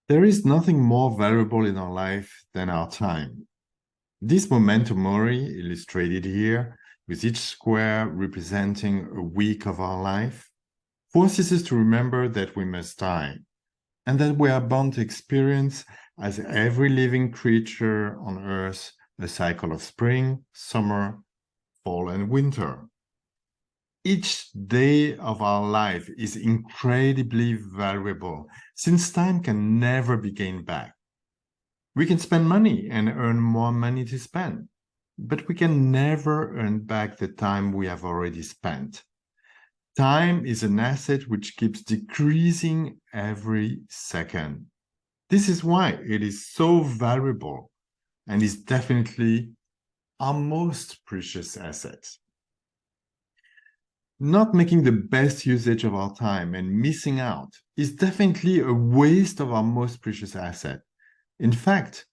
There is nothing more valuable in our life than our time. This memento mori, illustrated here, with each square representing a week of our life, forces us to remember that we must die, and that we are bound to experience, as every living creature on Earth, a cycle of spring, summer, fall, and winter. Each day of our life is incredibly valuable, since time can never be gained back. We can spend money and earn more money to spend, but we can never earn back the time we have already spent. Time is an asset which keeps decreasing every second. This is why it is so valuable and is definitely our most precious asset. Not making the best usage of our time and missing out is definitely a waste of our most precious asset. In fact,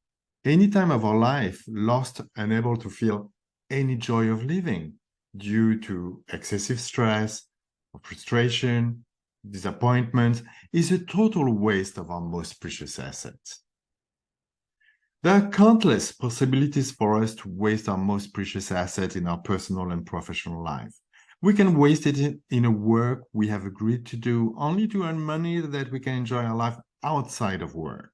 any time of our life lost, unable to feel any joy of living due to excessive stress, or frustration, disappointment, is a total waste of our most precious assets. There are countless possibilities for us to waste our most precious asset in our personal and professional life. We can waste it in a work we have agreed to do only to earn money that we can enjoy our life outside of work.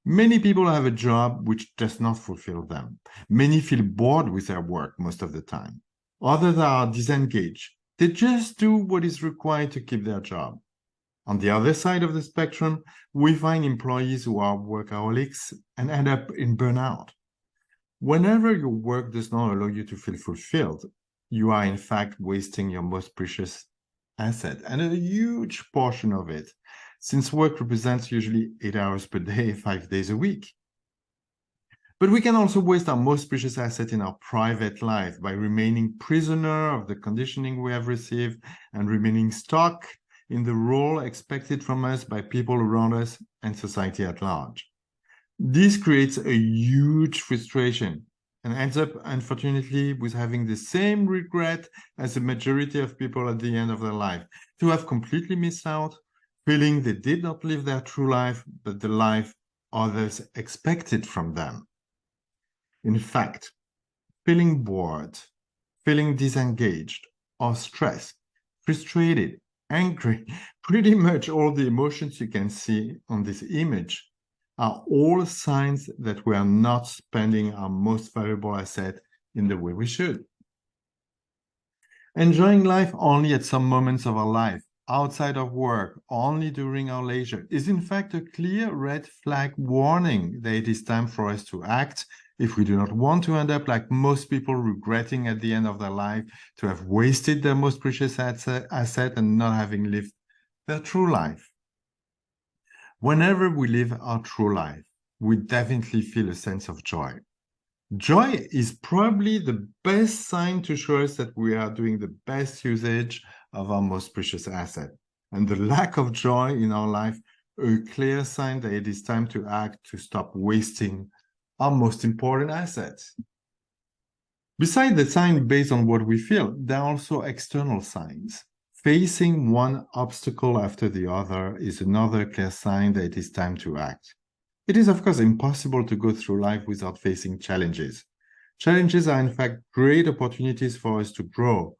Many people have a job which does not fulfill them. Many feel bored with their work most of the time. Others are disengaged. They just do what is required to keep their job. On the other side of the spectrum, we find employees who are workaholics and end up in burnout. Whenever your work does not allow you to feel fulfilled, you are in fact wasting your most precious asset, and a huge portion of it, since work represents usually 8 hours per day, 5 days a week. But we can also waste our most precious asset in our private life by remaining prisoner of the conditioning we have received and remaining stuck in the role expected from us by people around us and society at large. This creates a huge frustration and ends up, unfortunately, with having the same regret as the majority of people at the end of their life, to have completely missed out, feeling they did not live their true life, but the life others expected from them. In fact, feeling bored, feeling disengaged, or stressed, frustrated, angry, pretty much all the emotions you can see on this image are all signs that we are not spending our most valuable asset in the way we should. Enjoying life only at some moments of our life, outside of work, only during our leisure, is in fact a clear red flag warning that it is time for us to act if we do not want to end up like most people, regretting at the end of their life to have wasted their most precious asset and not having lived their true life. Whenever we live our true life, we definitely feel a sense of joy. Joy is probably the best sign to show us that we are doing the best usage of our most precious asset. And the lack of joy in our life, a clear sign that it is time to act to stop wasting our most important assets. Besides the sign based on what we feel, there are also external signs. Facing one obstacle after the other is another clear sign that it is time to act. It is, of course, impossible to go through life without facing challenges. Challenges are, in fact, great opportunities for us to grow.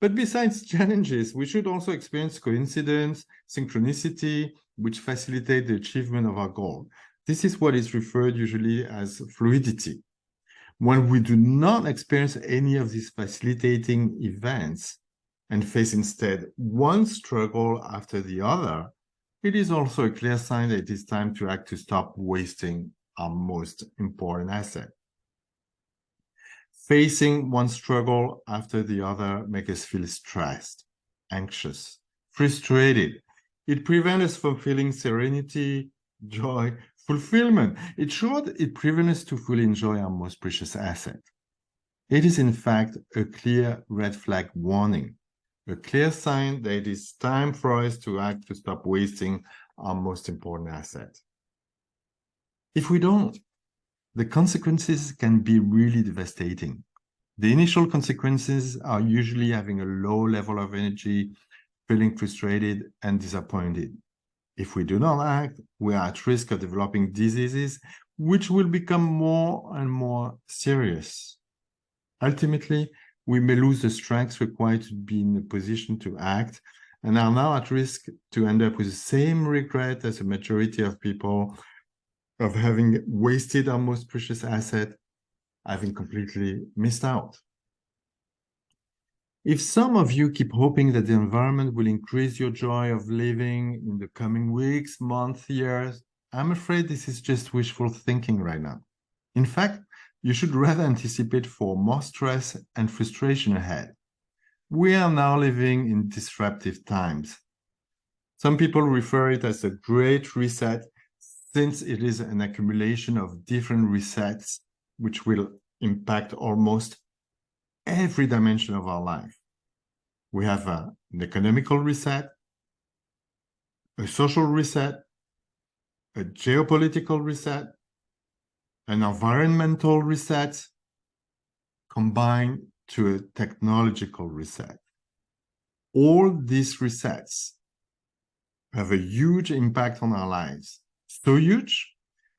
But besides challenges, we should also experience coincidence, synchronicity, which facilitate the achievement of our goal. This is what is referred usually as fluidity. When we do not experience any of these facilitating events, and face instead one struggle after the other, it is also a clear sign that it is time to act to stop wasting our most important asset. Facing one struggle after the other makes us feel stressed, anxious, frustrated. It prevents us from feeling serenity, joy, fulfillment. In short, it prevents us to fully enjoy our most precious asset. It is in fact a clear red flag warning, a clear sign that it is time for us to act to stop wasting our most important asset. If we don't, the consequences can be really devastating. The initial consequences are usually having a low level of energy, feeling frustrated and disappointed. If we do not act, we are at risk of developing diseases which will become more and more serious. Ultimately, we may lose the strength required to be in a position to act and are now at risk to end up with the same regret as a majority of people of having wasted our most precious asset, having completely missed out. If some of you keep hoping that the environment will increase your joy of living in the coming weeks, months, years, I'm afraid this is just wishful thinking right now. In fact, you should rather anticipate for more stress and frustration ahead. We are now living in disruptive times. Some people refer it as a great reset, since it is an accumulation of different resets which will impact almost every dimension of our life. We have an economical reset, a social reset, a geopolitical reset, an environmental reset, combined to a technological reset. All these resets have a huge impact on our lives. So huge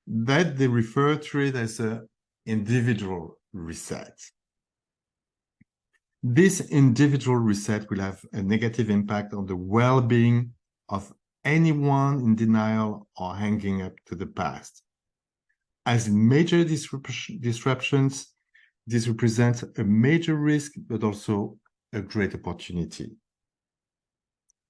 that they refer to it as an individual reset. This individual reset will have a negative impact on the well-being of anyone in denial or hanging up to the past. As major disruptions, this represents a major risk, but also a great opportunity.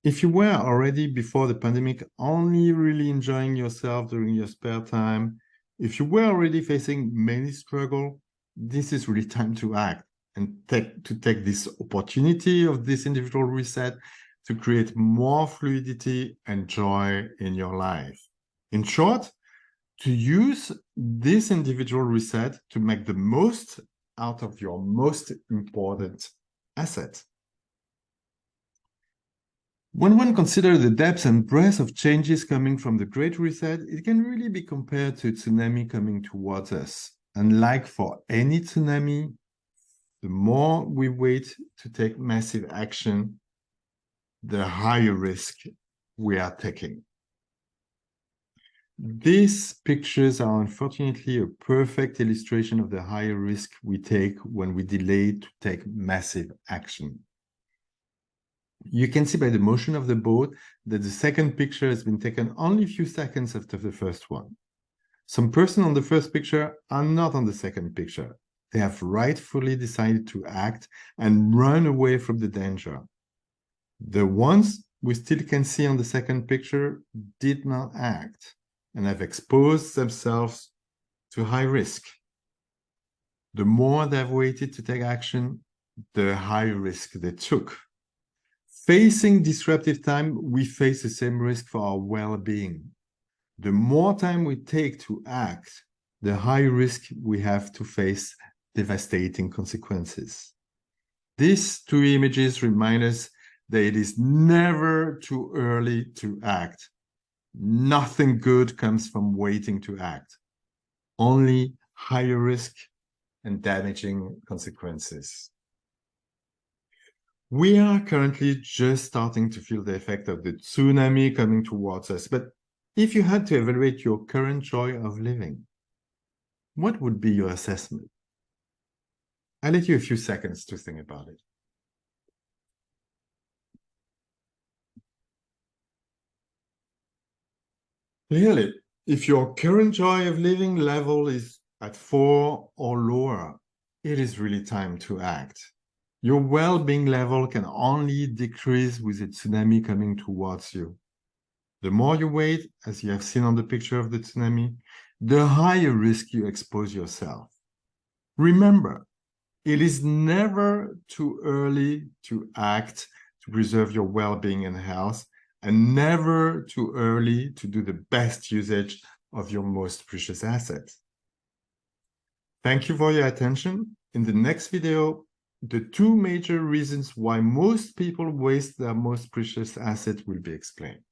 If you were already before the pandemic only really enjoying yourself during your spare time, if you were already facing many struggles, this is really time to act and take this opportunity of this individual reset to create more fluidity and joy in your life. In short, to use this individual reset to make the most out of your most important asset. When one considers the depth and breadth of changes coming from the Great Reset, it can really be compared to a tsunami coming towards us. And like for any tsunami, the more we wait to take massive action, the higher risk we are taking. These pictures are unfortunately a perfect illustration of the higher risk we take when we delay to take massive action. You can see by the motion of the boat that the second picture has been taken only a few seconds after the first one. Some persons on the first picture are not on the second picture. They have rightfully decided to act and run away from the danger. The ones we still can see on the second picture did not act and have exposed themselves to high risk. The more they've waited to take action, the higher risk they took. Facing disruptive time, we face the same risk for our well-being. The more time we take to act, the higher risk we have to face devastating consequences. These two images remind us that it is never too early to act. Nothing good comes from waiting to act. Only higher risk and damaging consequences. We are currently just starting to feel the effect of the tsunami coming towards us, but if you had to evaluate your current joy of living, what would be your assessment? I'll let you a few seconds to think about it. Clearly, if your current joy of living level is at 4 or lower, it is really time to act. Your well-being level can only decrease with a tsunami coming towards you. The more you wait, as you have seen on the picture of the tsunami, the higher risk you expose yourself. Remember, it is never too early to act to preserve your well-being and health, and never too early to do the best usage of your most precious asset. Thank you for your attention. In the next video, the two major reasons why most people waste their most precious asset will be explained.